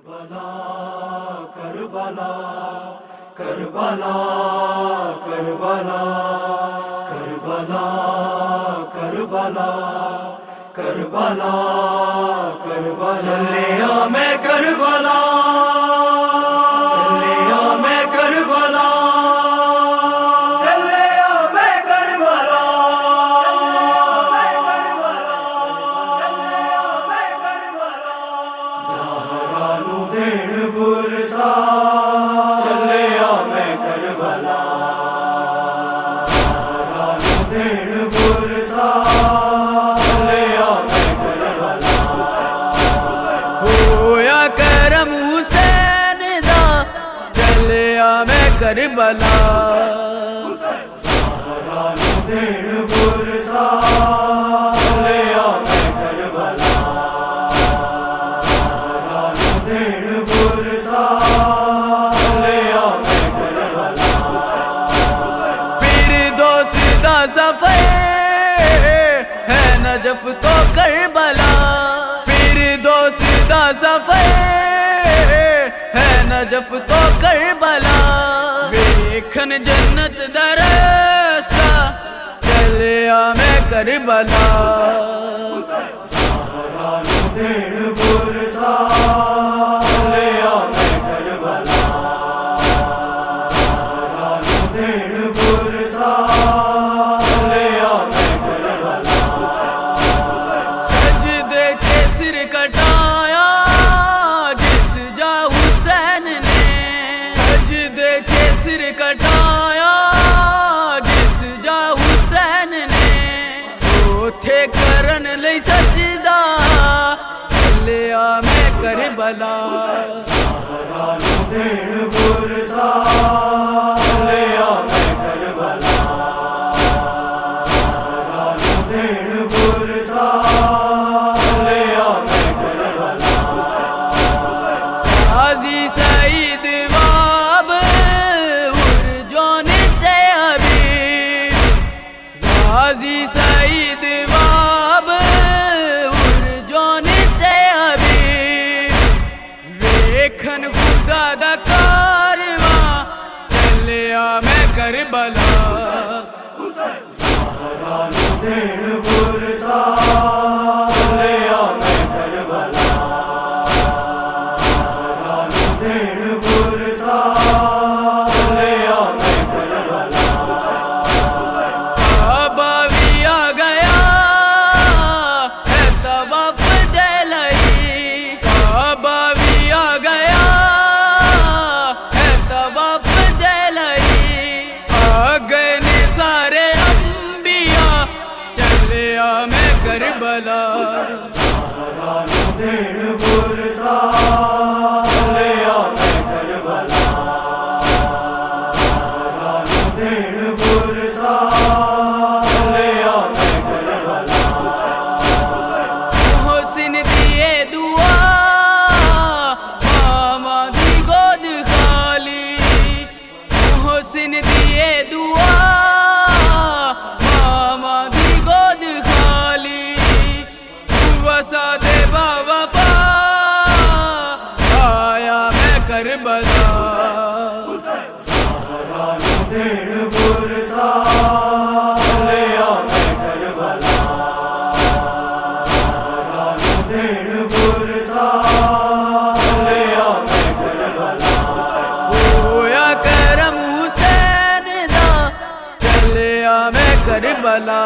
کربلا کربلا کربلا کربلا کربلا کربلا کربلا کربلا چلیا میں کربلا چلیا میں کربلا چلیا میں کربلا زہرا نو دین برسا چلیا میں کربلا زہرا نو دین برسا چلیا میں کربلا ہویا کرم حسین دا چلیا میں کربلا زہرا نو دین برسا چلیا میں کربلا زہرا نو دین برسا چلیا میں کربلا پھر دوست دا سفر ہے نجف تو کربلا پھر دوست دا سفر ہے نجف تو کربلا ویکھن جنت دا رستہ چلیا میں کربلا زہرا نو دین برسا چلیا میں کربلا زہرا نو دین برسا چلیا میں کربلا سجدے چے سر کٹایا جس جا حسین نے سجدے چے سر کٹایا جس جا حسین نے اوتھے کرن لئی سجدہ چلیا میں کربلا زہرا نو دین برسا چلیا میں کربلا زہرا نو دین برسا چلیا میں کربلا غازی سعید واب ارجون حبیب غازی سعید واب ارجون حبیب ویکھن خدا دا کارواں چلیا میں کربلا زہرا نو دین برسا چلیا میں کربلا زہرا نو دین برسا چلیا میں کربلا کعبہ بھی آ گیا ہے طواف دے لئی کعبہ بھی آ گیا ہے طواف دے لئی آ گئے نے سارے انبیاء چلیا میں کربلا زہرا نو دین برسا چلیا میں کربلا زہرا نو دین برسا چلیا میں کربلا حسن دیے دعا ماما دی گود خالی حسن دیے دعا ماما دی گود خالی وسا دے با وفا آیا میں کربلا زہرا نو دین برسا چلیا میں کربلا زہرا نو دین برسا چلیا میں کربلا ہویا کرم حسین دا چلیا میں کربلا